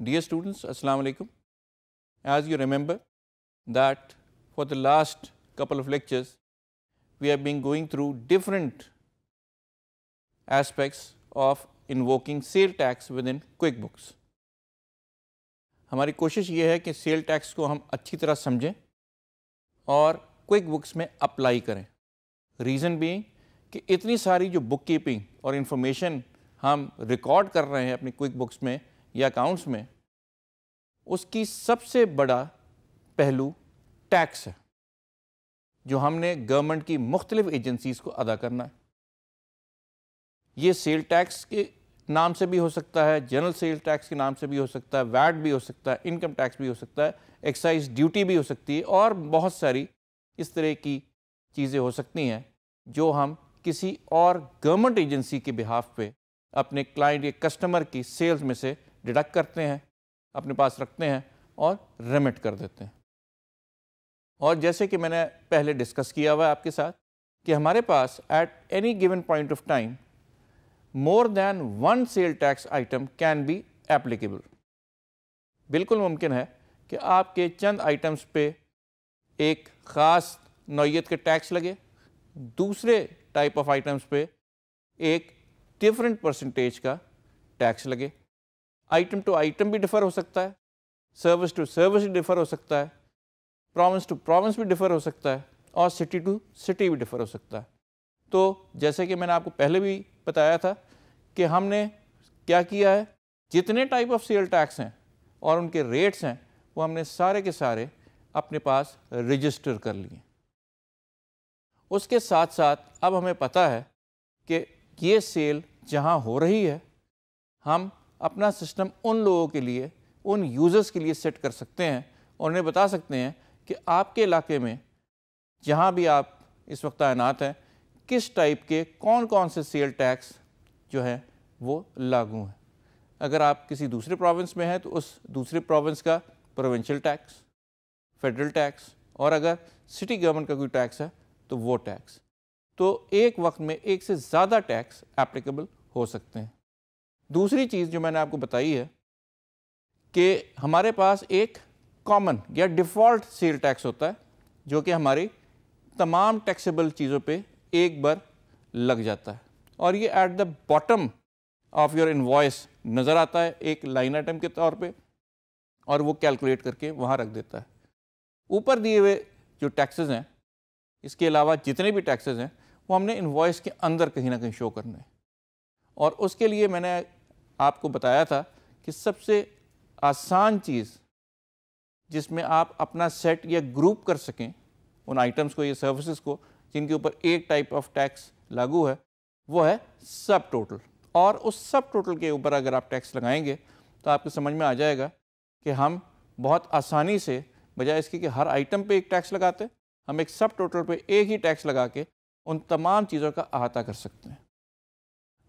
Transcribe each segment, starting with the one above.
Dear students, Assalamu alaikum. As you remember that for the last couple of lectures, we have been going through different aspects of invoking sale tax within QuickBooks. ہماری کوشش یہ ہے کہ cell tax کو ہم اچھی طرح سمجھیں اور کوئک بکس میں اپلائی کریں. ریزن بینگ کہ اتنی ساری جو بک کیپنگ اور انفارمیشن ہم ریکارڈ کر رہے ہیں اپنی کوئک بکس میں یا اکاؤنٹس میں، اس کی سب سے بڑا پہلو ٹیکس ہے جو ہم نے گورنمنٹ کی مختلف ایجنسیز کو ادا کرنا ہے. یہ سیل ٹیکس کے نام سے بھی ہو سکتا ہے، جنرل سیل ٹیکس کے نام سے بھی ہو سکتا ہے، ویٹ بھی ہو سکتا ہے، انکم ٹیکس بھی ہو سکتا ہے، ایکسائز ڈیوٹی بھی ہو سکتی ہے، اور بہت ساری اس طرح کی چیزیں ہو سکتی ہیں جو ہم کسی اور گورنمنٹ ایجنسی کے بہاف پہ اپنے کلائنٹ یا کسٹمر کی سیلز میں سے ڈیڈکٹ کرتے ہیں، اپنے پاس رکھتے ہیں اور ریمٹ کر دیتے ہیں. اور جیسے کہ میں نے پہلے ڈسکس کیا ہوا ہے آپ کے ساتھ کہ ہمارے پاس at any given point of time more than one sale tax item can be applicable. بالکل ممکن ہے کہ آپ کے چند آئٹمس پہ ایک خاص نوعیت کے ٹیکس لگے، دوسرے ٹائپ آف آئٹمس پہ ایک ڈفرینٹ پرسنٹیج کا ٹیکس لگے. آئٹم ٹو آئٹم بھی ڈفر ہو سکتا ہے، سروس ٹو سروس بھی ڈفر ہو سکتا ہے، پروونس ٹو پروونس بھی ڈفر ہو سکتا ہے، اور سٹی ٹو سٹی بھی ڈفر ہو سکتا ہے. تو جیسے کہ میں نے آپ کو پہلے بھی بتایا تھا کہ ہم نے کیا کیا ہے، جتنے ٹائپ آف سیل ٹیکس ہیں اور ان کے ریٹس ہیں وہ ہم نے سارے کے سارے اپنے پاس رجسٹر کر لیے. اس کے ساتھ ساتھ اب ہمیں پتہ ہے کہ یہ سیل جہاں ہو رہی ہے ہم اپنا سسٹم ان لوگوں کے لیے، ان یوزرز کے لیے سیٹ کر سکتے ہیں اور انہیں بتا سکتے ہیں کہ آپ کے علاقے میں جہاں بھی آپ اس وقت تعینات ہیں کس ٹائپ کے کون کون سے سیل ٹیکس جو ہیں وہ لاگو ہیں. اگر آپ کسی دوسرے پروونس میں ہیں تو اس دوسرے پروونس کا پروونشل ٹیکس، فیڈرل ٹیکس، اور اگر سٹی گورنمنٹ کا کوئی ٹیکس ہے تو وہ ٹیکس. تو ایک وقت میں ایک سے زیادہ ٹیکس اپلیکیبل ہو سکتے ہیں. دوسری چیز جو میں نے آپ کو بتائی ہے کہ ہمارے پاس ایک کامن یا ڈیفالٹ سیل ٹیکس ہوتا ہے جو کہ ہماری تمام ٹیکسیبل چیزوں پہ ایک بار لگ جاتا ہے، اور یہ at the bottom of your invoice نظر آتا ہے ایک لائن آئٹم کے طور پہ، اور وہ کیلکولیٹ کر کے وہاں رکھ دیتا ہے. اوپر دیے ہوئے جو ٹیکسز ہیں، اس کے علاوہ جتنے بھی ٹیکسز ہیں وہ ہم نے انوائس کے اندر کہیں نہ کہیں شو کرنے ہیں. اور اس کے لیے میں نے آپ کو بتایا تھا کہ سب سے آسان چیز جس میں آپ اپنا سیٹ یا گروپ کر سکیں ان آئٹمس کو یا سروسز کو جن کے اوپر ایک ٹائپ آف ٹیکس لاگو ہے، وہ ہے سب ٹوٹل. اور اس سب ٹوٹل کے اوپر اگر آپ ٹیکس لگائیں گے تو آپ کو سمجھ میں آ جائے گا کہ ہم بہت آسانی سے بجائے اس کے کہ ہر آئٹم پہ ایک ٹیکس لگاتے، ہم ایک سب ٹوٹل پہ ایک ہی ٹیکس لگا کے ان تمام چیزوں کا احاطہ کر سکتے ہیں.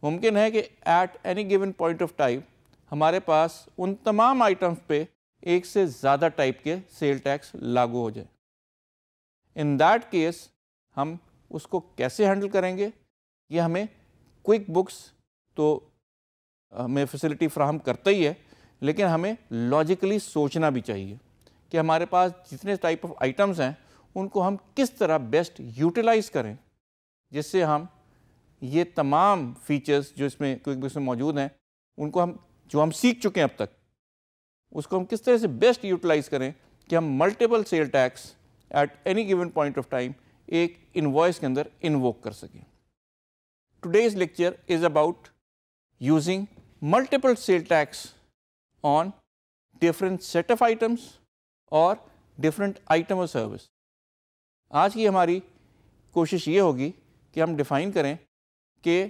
ممکن ہے کہ at any given point of time ہمارے پاس ان تمام آئٹمس پہ ایک سے زیادہ ٹائپ کے سیل ٹیکس لاگو ہو جائے. ان دیٹ کیس ہم اس کو کیسے ہینڈل کریں گے؟ یہ ہمیں کوئک بکس تو ہمیں فیسلٹی فراہم کرتا ہی ہے، لیکن ہمیں لاجیکلی سوچنا بھی چاہیے کہ ہمارے پاس جتنے ٹائپ آف آئٹمس ہیں ان کو ہم کس طرح بیسٹ یوٹیلائز کریں، جس سے ہم یہ تمام فیچرز جو اس میں کوئک بکس میں موجود ہیں ان کو ہم سیکھ چکے ہیں اب تک، اس کو ہم کس طرح سے بیسٹ یوٹیلائز کریں کہ ہم multiple sale tax at any given point of time ایک انوائس کے اندر انووک کر سکیں. Today's lecture is about using multiple sale tax on different set of items or different item of service. آج کی ہماری کوشش یہ ہوگی کہ ہم ڈیفائن کریں کہ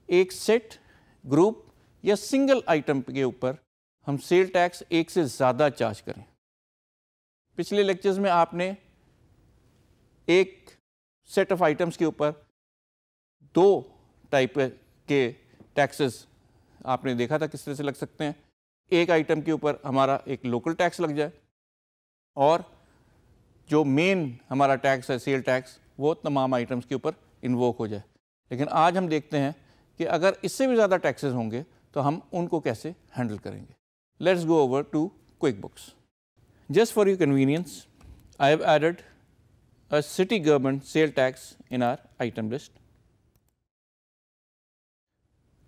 ایک سیٹ، گروپ یا سنگل آئٹم کے اوپر ہم سیل ٹیکس ایک سے زیادہ چارج کریں. پچھلے لیکچرز میں آپ نے ایک سیٹ آف آئٹمس کے اوپر دو ٹائپ کے ٹیکسز آپ نے دیکھا تھا کس طرح سے لگ سکتے ہیں. ایک آئٹم کے اوپر ہمارا ایک لوکل ٹیکس لگ جائے اور جو مین ہمارا ٹیکس ہے سیل ٹیکس وہ تمام آئٹمس کے اوپر انووک ہو جائے. لیکن آج ہم دیکھتے ہیں کہ اگر اس سے بھی زیادہ ٹیکسز ہوں گے تو ہم ان کو کیسے ہینڈل کریں گے. Let's go over to QuickBooks. Just for your convenience, I have added a city government sale tax in our item list.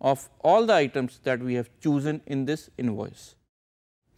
of all the items that we have chosen in this invoice।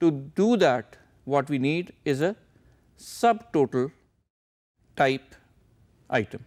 to do that what we need is a subtotal type item।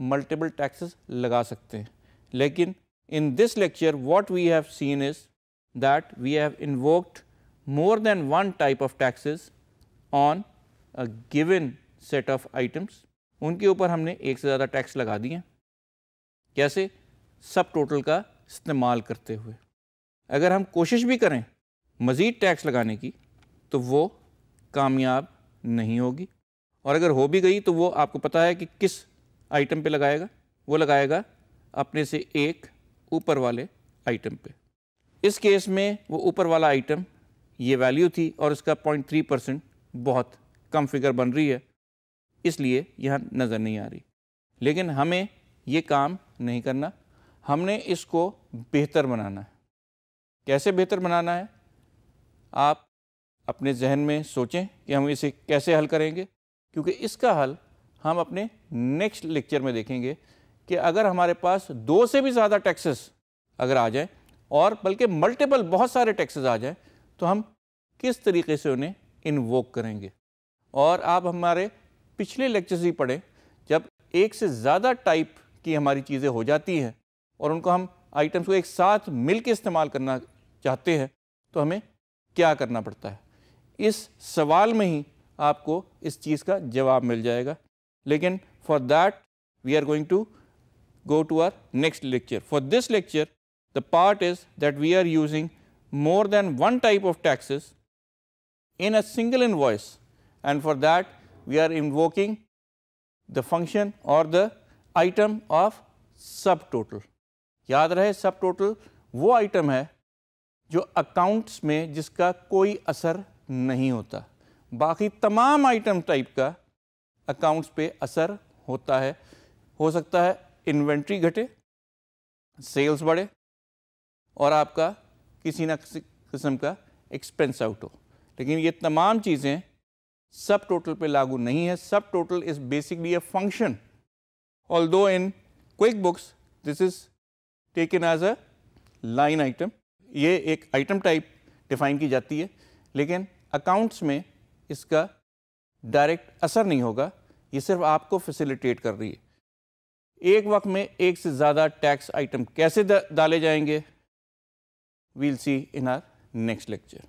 Multiple taxes لگا سکتے ہیں. لیکن in this lecture what we have seen is that we have invoked more than one type of taxes on a given set of items. ان کے اوپر ہم نے ایک سے زیادہ ٹیکس لگا دیے ہیں. کیسے؟ سب ٹوٹل کا استعمال کرتے ہوئے. اگر ہم کوشش بھی کریں مزید ٹیکس لگانے کی تو وہ کامیاب نہیں ہوگی, اور اگر ہو بھی گئی تو وہ آپ کو پتہ ہے کہ کس آئٹم پہ لگائے گا, وہ لگائے گا اپنے سے ایک اوپر والے آئٹم پہ. اس کیس میں وہ اوپر والا آئٹم یہ ویلیو تھی اور اس کا 0.3% بہت کم فگر بن رہی ہے, اس لیے یہاں نظر نہیں آ رہی. لیکن ہمیں یہ کام نہیں کرنا, ہم نے اس کو بہتر بنانا ہے. کیسے بہتر بنانا ہے؟ آپ اپنے ذہن میں سوچیں کہ ہم اسے کیسے حل کریں گے, کیونکہ اس کا حل ہم اپنے نیکسٹ لیکچر میں دیکھیں گے کہ اگر ہمارے پاس 2 سے بھی زیادہ ٹیکسز اگر آ جائیں اور بلکہ ملٹیپل بہت سارے ٹیکسز آ جائیں تو ہم کس طریقے سے انہیں انووک کریں گے. اور آپ ہمارے پچھلے لیکچرز ہی پڑھیں, جب ایک سے زیادہ ٹائپ کی ہماری چیزیں ہو جاتی ہیں اور ان کو ہم آئٹمس کو ایک ساتھ مل کے استعمال کرنا چاہتے ہیں تو ہمیں کیا کرنا پڑتا ہے. اس سوال میں ہی آپ کو اس چیز کا جواب مل جائے گا. لیکن for that we are going to go to our next lecture. For this lecture, the part is that we are using more than one type of taxes in a single invoice, and for that we are invoking the function or the item of subtotal. یاد رہے سب total وہ item ہے جو accounts میں جس کا کوئی اثر نہیں ہوتا, باقی تمام آئٹم ٹائپ کا اکاؤنٹس پہ اثر ہوتا ہے. ہو سکتا ہے انوینٹری گھٹے, سیلز بڑھے اور آپ کا کسی نہ کسی قسم کا ایکسپینس آؤٹ ہو, لیکن یہ تمام چیزیں سب ٹوٹل پہ لاگو نہیں ہے. Subtotal is basically a function, although in QuickBooks this is taken as a line item. یہ ایک آئٹم ٹائپ ڈیفائن کی جاتی ہے, لیکن اکاؤنٹس میں اس کا ڈائریکٹ اثر نہیں ہوگا, یہ صرف آپ کو فیسیلیٹیٹ کر رہی ہے. ایک وقت میں ایک سے زیادہ ٹیکس آئٹم کیسے ڈالے جائیں گے, we'll see in our next lecture.